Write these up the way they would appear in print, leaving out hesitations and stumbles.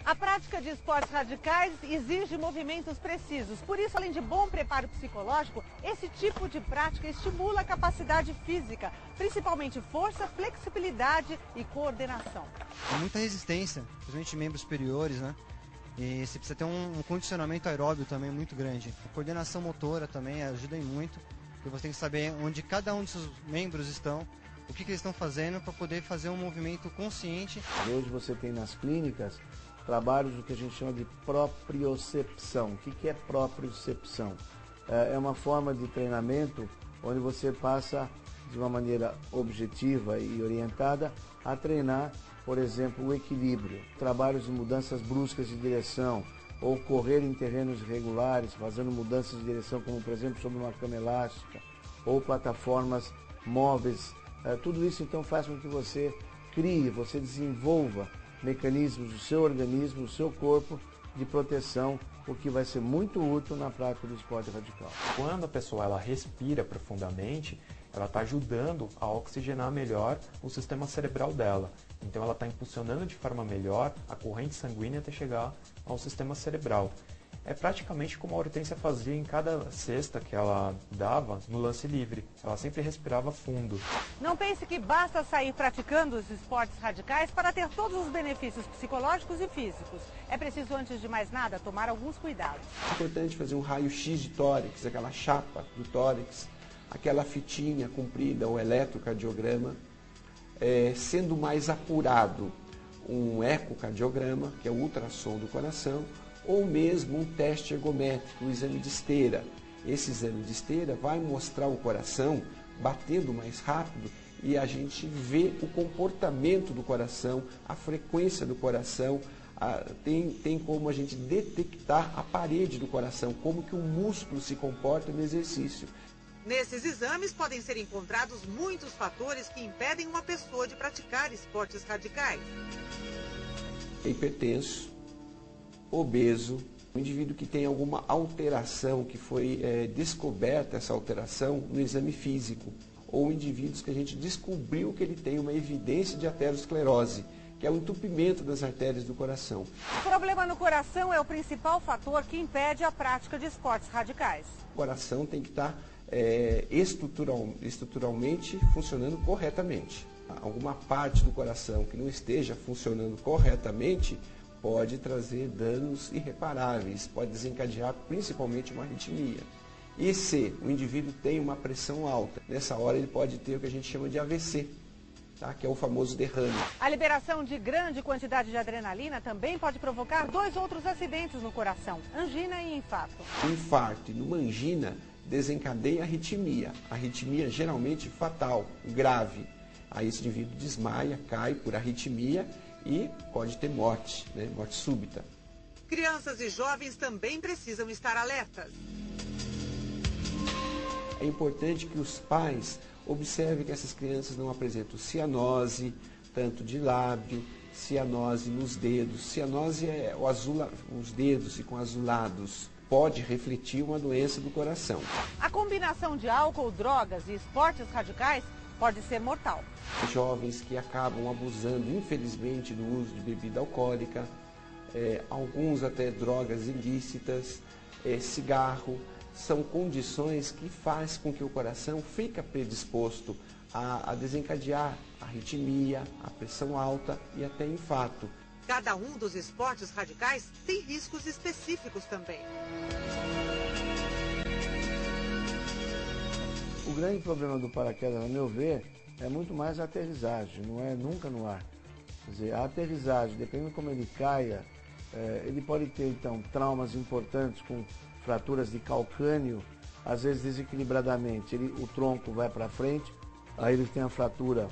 A prática de esportes radicais exige movimentos precisos. Por isso, além de bom preparo psicológico, esse tipo de prática estimula a capacidade física, principalmente força, flexibilidade e coordenação. Tem muita resistência, principalmente membros superiores, né? E você precisa ter um condicionamento aeróbio também muito grande. A coordenação motora também ajuda muito, porque você tem que saber onde cada um dos seus membros estão, o que eles estão fazendo para poder fazer um movimento consciente. Hoje você tem nas clínicas trabalhos do que a gente chama de propriocepção. O que é propriocepção? É uma forma de treinamento onde você passa de uma maneira objetiva e orientada a treinar, por exemplo, o equilíbrio. Trabalhos de mudanças bruscas de direção ou correr em terrenos irregulares, fazendo mudanças de direção, como por exemplo sobre uma cama elástica ou plataformas móveis. Tudo isso então faz com que você crie, você desenvolva mecanismos do seu organismo, do seu corpo de proteção, o que vai ser muito útil na prática do esporte radical. Quando a pessoa ela respira profundamente, ela está ajudando a oxigenar melhor o sistema cerebral dela. Então ela está impulsionando de forma melhor a corrente sanguínea até chegar ao sistema cerebral. É praticamente como a Hortência fazia em cada cesta que ela dava no lance livre. Ela sempre respirava fundo. Não pense que basta sair praticando os esportes radicais para ter todos os benefícios psicológicos e físicos. É preciso, antes de mais nada, tomar alguns cuidados. É importante fazer um raio-x de tórax, aquela chapa do tórax, aquela fitinha comprida, o eletrocardiograma, sendo mais apurado um ecocardiograma, que é o ultrassom do coração, ou mesmo um teste ergométrico, um exame de esteira. Esse exame de esteira vai mostrar o coração batendo mais rápido e a gente vê o comportamento do coração, a frequência do coração, tem como a gente detectar a parede do coração, como que o músculo se comporta no exercício. Nesses exames podem ser encontrados muitos fatores que impedem uma pessoa de praticar esportes radicais. Hipertenso, obeso, um indivíduo que tem alguma alteração, que foi descoberta essa alteração no exame físico, ou indivíduos que a gente descobriu que ele tem uma evidência de aterosclerose, que é o entupimento das artérias do coração. O problema no coração é o principal fator que impede a prática de esportes radicais. O coração tem que estar estruturalmente funcionando corretamente. Alguma parte do coração que não esteja funcionando corretamente pode trazer danos irreparáveis, pode desencadear principalmente uma arritmia. E se o indivíduo tem uma pressão alta, nessa hora ele pode ter o que a gente chama de AVC, tá? Que é o famoso derrame. A liberação de grande quantidade de adrenalina também pode provocar 2 outros acidentes no coração, angina e infarto. O infarto e numa angina desencadeia arritmia. Arritmia geralmente fatal, grave. Aí esse indivíduo desmaia, cai por arritmia e pode ter morte, né? Morte súbita. Crianças e jovens também precisam estar alertas. É importante que os pais observem que essas crianças não apresentam cianose, tanto de lábio, cianose nos dedos. Cianose é os dedos ficam azulados. Pode refletir uma doença do coração. A combinação de álcool, drogas e esportes radicais pode ser mortal. Jovens que acabam abusando, infelizmente, do uso de bebida alcoólica, alguns até drogas ilícitas, cigarro, são condições que fazem com que o coração fique predisposto a desencadear arritmia, a pressão alta e até infarto. Cada um dos esportes radicais tem riscos específicos também. O grande problema do paraquedas, a meu ver, é muito mais a aterrissagem, não é nunca no ar. Quer dizer, a aterrissagem, dependendo de como ele caia, ele pode ter então traumas importantes com fraturas de calcânio, às vezes desequilibradamente. O tronco vai para frente, aí ele tem a fratura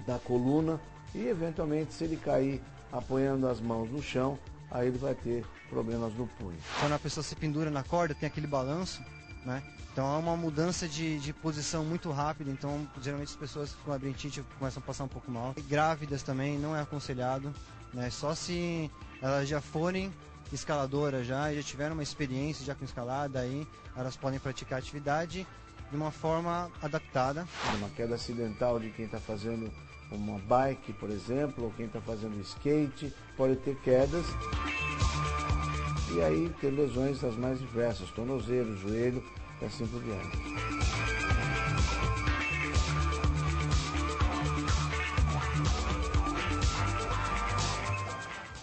da coluna e eventualmente se ele cair apoiando as mãos no chão, aí ele vai ter problemas no punho. Quando a pessoa se pendura na corda, tem aquele balanço, né? Então é uma mudança de posição muito rápida, então geralmente as pessoas com labirintite começam a passar um pouco mal. E grávidas também não é aconselhado, né? Só se elas já forem escaladoras já tiveram uma experiência já com escalada, aí elas podem praticar a atividade de uma forma adaptada. Uma queda acidental de quem está fazendo uma bike, por exemplo, ou quem está fazendo skate, pode ter quedas e aí ter lesões das mais diversas, tornozelo, joelho e assim por diante.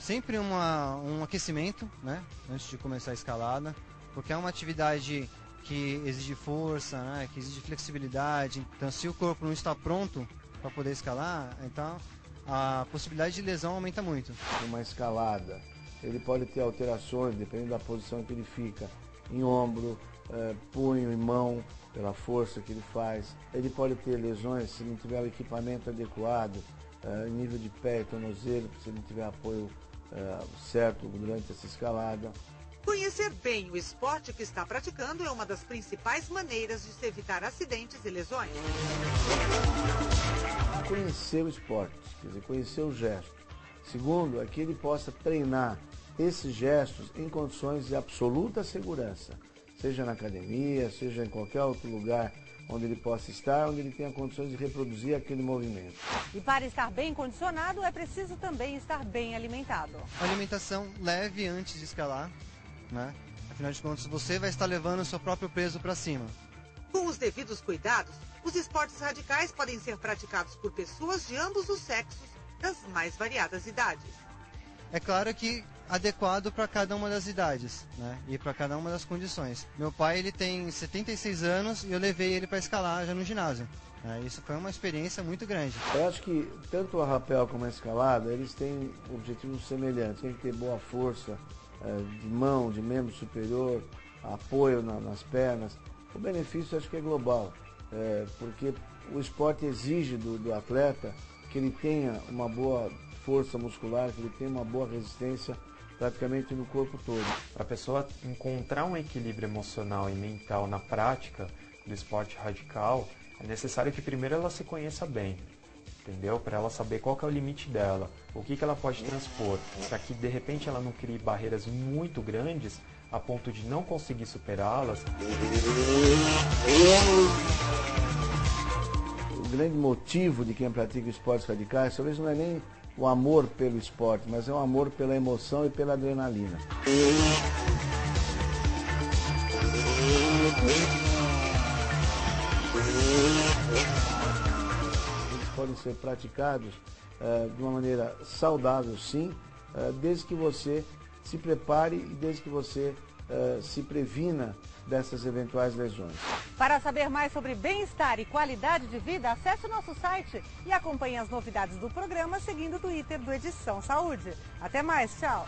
Sempre um aquecimento, né, antes de começar a escalada, porque é uma atividade que exige força, né, que exige flexibilidade. Então, se o corpo não está pronto para poder escalar, então a possibilidade de lesão aumenta muito. Uma escalada, ele pode ter alterações, dependendo da posição que ele fica, em ombro, punho e mão, pela força que ele faz. Ele pode ter lesões se não tiver o equipamento adequado, em nível de pé e tornozelo, se ele não tiver apoio certo durante essa escalada. Conhecer bem o esporte que está praticando é uma das principais maneiras de se evitar acidentes e lesões. Conhecer o esporte, quer dizer, conhecer o gesto. Segundo, é que ele possa treinar esses gestos em condições de absoluta segurança, seja na academia, seja em qualquer outro lugar onde ele possa estar, onde ele tenha condições de reproduzir aquele movimento. E para estar bem condicionado, é preciso também estar bem alimentado. Uma alimentação leve antes de escalar, né? Afinal de contas, você vai estar levando o seu próprio peso para cima. Com os devidos cuidados, os esportes radicais podem ser praticados por pessoas de ambos os sexos, das mais variadas idades. É claro que adequado para cada uma das idades, né? E para cada uma das condições. Meu pai, ele tem 76 anos e eu levei ele para escalar já no ginásio. Isso foi uma experiência muito grande. Eu acho que tanto a rapel como a escalada, eles têm objetivos semelhantes. Tem que ter boa força de mão, de membro superior, apoio nas pernas. O benefício acho que é global, porque o esporte exige do atleta que ele tenha uma boa força muscular, que ele tenha uma boa resistência praticamente no corpo todo. Para a pessoa encontrar um equilíbrio emocional e mental na prática do esporte radical, é necessário que primeiro ela se conheça bem, entendeu? Para ela saber qual que é o limite dela, o que ela pode transpor, para que de repente ela não crie barreiras muito grandes a ponto de não conseguir superá-las. O grande motivo de quem pratica esportes radicais talvez não é nem o amor pelo esporte, mas é o amor pela emoção e pela adrenalina. Eles podem ser praticados de uma maneira saudável, sim, desde que você se prepare e desde que você se previna dessas eventuais lesões. Para saber mais sobre bem-estar e qualidade de vida, acesse o nosso site e acompanhe as novidades do programa seguindo o Twitter do Edição Saúde. Até mais, tchau!